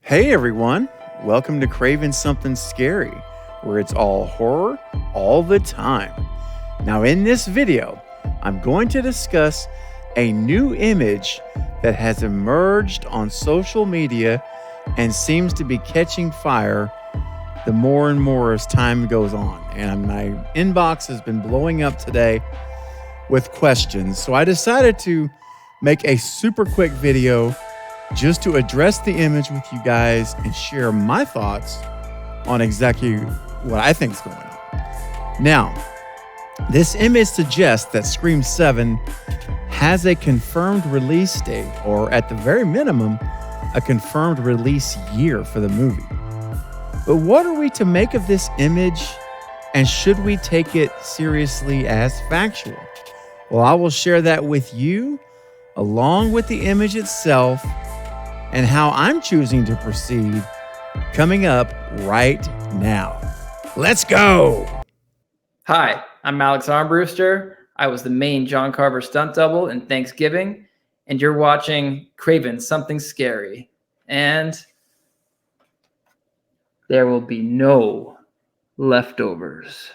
Hey everyone, welcome to Craven Something Scary, where it's all horror all the time. Now, in this video, I'm going to discuss a new image that has emerged on social media and seems to be catching fire the more and more as time goes on. And my inbox has been blowing up today with questions, so I decided to make a super quick video just to address the image with you guys and share my thoughts on exactly what I think is going on. Now, this image suggests that Scream 7 has a confirmed release date, or at the very minimum, a confirmed release year for the movie. But what are we to make of this image, and should we take it seriously as factual? Well, I will share that with you, along with the image itself, and how I'm choosing to proceed coming up right now. Let's go! Hi, I'm Alex Armbruster. I was the main John Carver stunt double in Thanksgiving, and you're watching Craven Something Scary. And there will be no leftovers.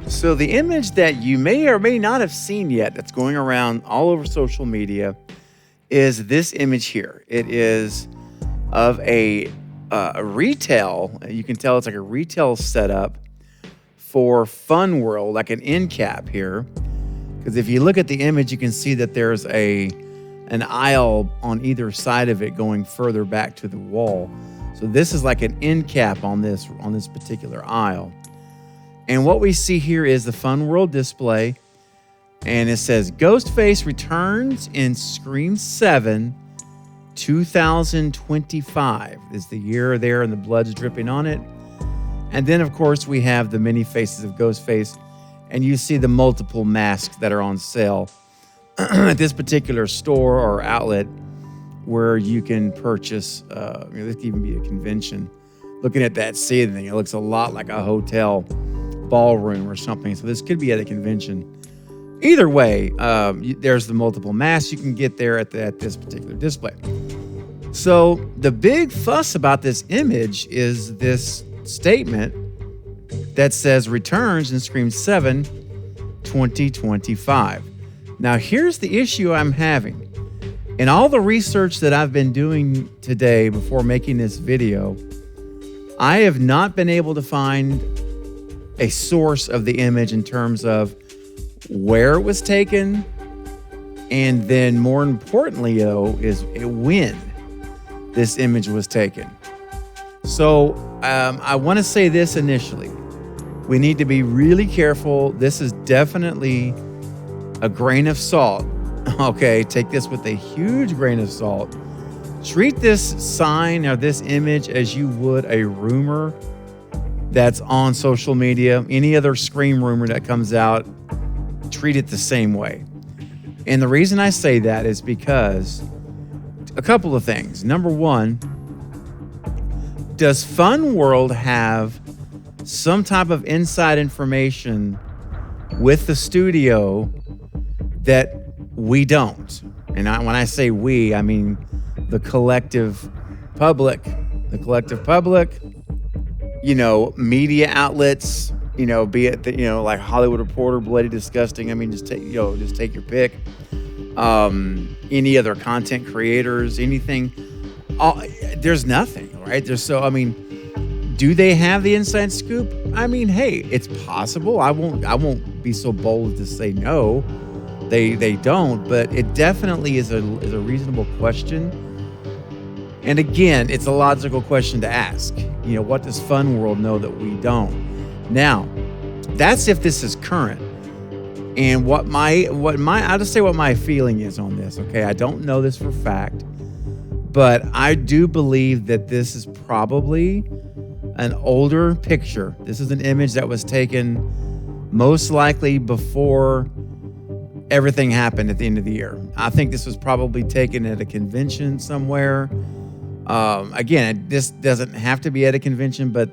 So the image that you may or may not have seen yet that's going around all over social media is this image here. It is of a retail, you can tell it's like a retail setup for Fun World, like an end cap here. Because if you look at the image, you can see that there's an aisle on either side of it going further back to the wall. So this is like an end cap on this particular aisle. And what we see here is the Fun World display, and it says Ghostface returns in Scream 7 2025 is the year there, and the blood's dripping on it. And then, of course, we have the many faces of Ghostface, and you see the multiple masks that are on sale at this particular store or outlet where you can purchase, this could even be a convention. Looking at that ceiling, it looks a lot like a hotel ballroom or something. So this could be at a convention. Either way, there's the multiple masks you can get there at this particular display. So the big fuss about this image is this statement that says returns in Scream 7 2025. Now here's the issue I'm having. In all the research that I've been doing today before making this video, I have not been able to find a source of the image in terms of where it was taken, and then more importantly, though, is when this image was taken. So I want to say this initially. We need to be really careful. This is definitely a grain of salt. Okay, take this with a huge grain of salt. Treat this sign or this image as you would a rumor that's on social media. Any other Scream rumor that comes out, treat it the same way. And the reason I say that is because a couple of things. Number one, does Fun World have some type of inside information with the studio that we don't? And when I say we, I mean the collective public. The collective public, media outlets, be it like Hollywood Reporter, Bloody Disgusting. I mean, just take your pick. Any other content creators, anything. There's nothing, right? Do they have the inside scoop? I mean, hey, it's possible. I won't be so bold to say no. They don't, but it definitely is a reasonable question. And again, it's a logical question to ask. What does Fun World know that we don't? Now, that's if this is current. And I'll just say what my feeling is on this, okay? I don't know this for fact, but I do believe that this is probably an older picture. This is an image that was taken most likely before everything happened at the end of the year. I think this was probably taken at a convention somewhere. Again, this doesn't have to be at a convention, but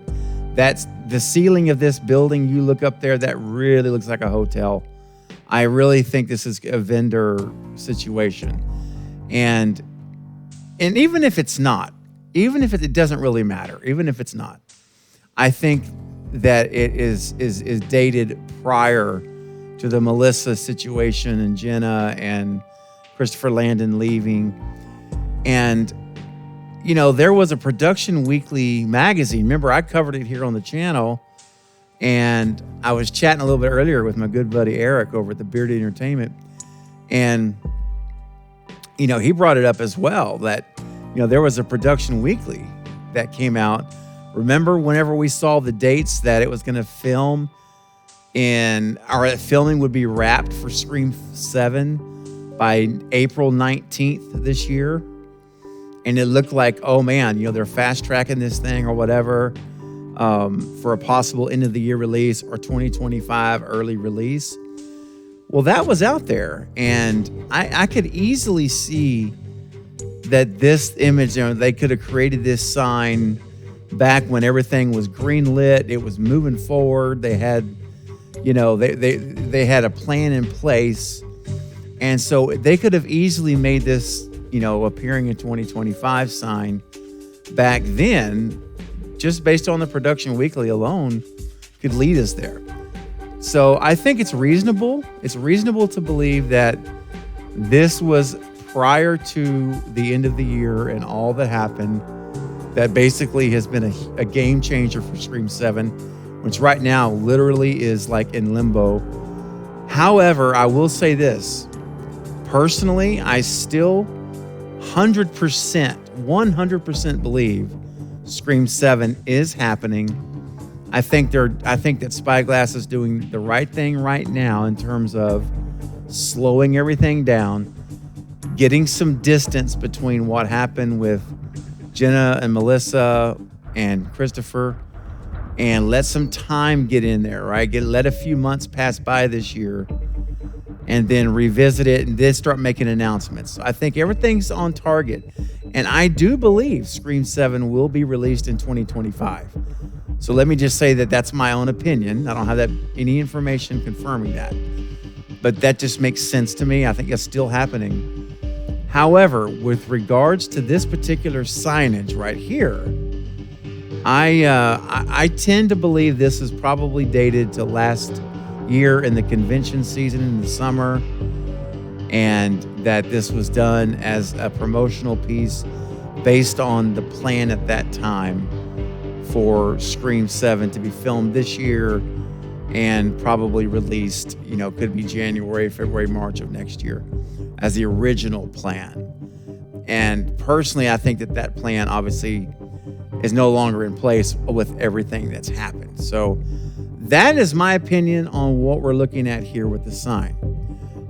that's the ceiling of this building. You look up there, that really looks like a hotel. I really think this is a vendor situation. And even if it's not, even if it doesn't really matter, even if it's not, I think that it is dated prior to the Melissa situation and Jenna and Christopher Landon leaving. And, you know, there was a Production Weekly magazine. Remember, I covered it here on the channel. And I was chatting a little bit earlier with my good buddy Eric over at the Bearded Entertainment. And, you know, he brought it up as well that, you know, there was a Production Weekly that came out. Remember whenever we saw the dates that it was going to film or that filming would be wrapped for Scream 7 by April 19th this year? And it looked like, oh man, you know, they're fast tracking this thing or whatever for a possible end of the year release or 2025 early release. Well, that was out there. And I could easily see that this image, you know, they could have created this sign back when everything was green lit. It was moving forward. They had, you know, they had a plan in place. And so they could have easily made this, you know, appearing in 2025 sign back then, just based on the Production Weekly alone, could lead us there. So I think it's reasonable. It's reasonable to believe that this was prior to the end of the year and all that happened, that basically has been a game changer for Scream 7, which right now literally is like in limbo. However, I will say this. Personally, I still 100% believe Scream 7 is happening. I think that Spyglass is doing the right thing right now in terms of slowing everything down, getting some distance between what happened with Jenna and Melissa and Christopher, and let some time get in there, right? Let a few months pass by this year and then revisit it and then start making announcements. So I think everything's on target. And I do believe Scream 7 will be released in 2025. So let me just say that that's my own opinion. I don't have any information confirming that. But that just makes sense to me. I think that's still happening. However, with regards to this particular signage right here, I tend to believe this is probably dated to last year in the convention season in the summer, and that this was done as a promotional piece based on the plan at that time for Scream 7 to be filmed this year and probably released, you know, could be January, February, March of next year as the original plan. And personally, I think that plan obviously is no longer in place with everything that's happened. So that is my opinion on what we're looking at here with the sign.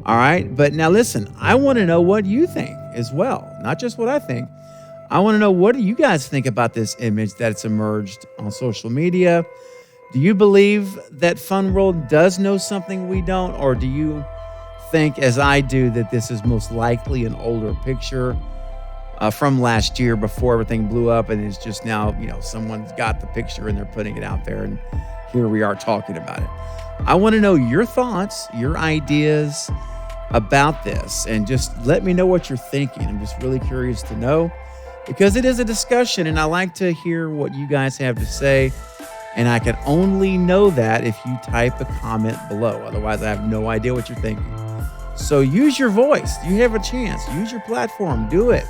All right. But now listen, I want to know what you think as well. Not just what I think. I want to know, what do you guys think about this image that's emerged on social media? Do you believe that Fun World does know something we don't? Or do you think, as I do, that this is most likely an older picture from last year before everything blew up, and it's just now, you know, someone's got the picture and they're putting it out there, and here we are talking about it. I want to know your thoughts, your ideas about this, and just let me know what you're thinking. I'm just really curious to know, because it is a discussion and I like to hear what you guys have to say. And I can only know that if you type a comment below. Otherwise, I have no idea what you're thinking. So use your voice. You have a chance. Use your platform. Do it.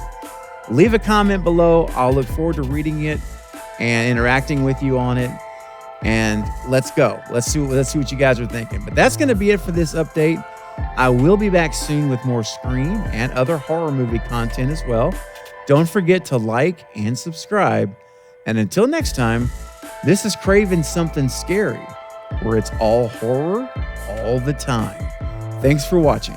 Leave a comment below. I'll look forward to reading it and interacting with you on it. And let's go. Let's see what you guys are thinking. But that's going to be it for this update. I will be back soon with more Scream and other horror movie content as well. Don't forget to like and subscribe. And until next time, this is Craven Something Scary, where it's all horror all the time. Thanks for watching.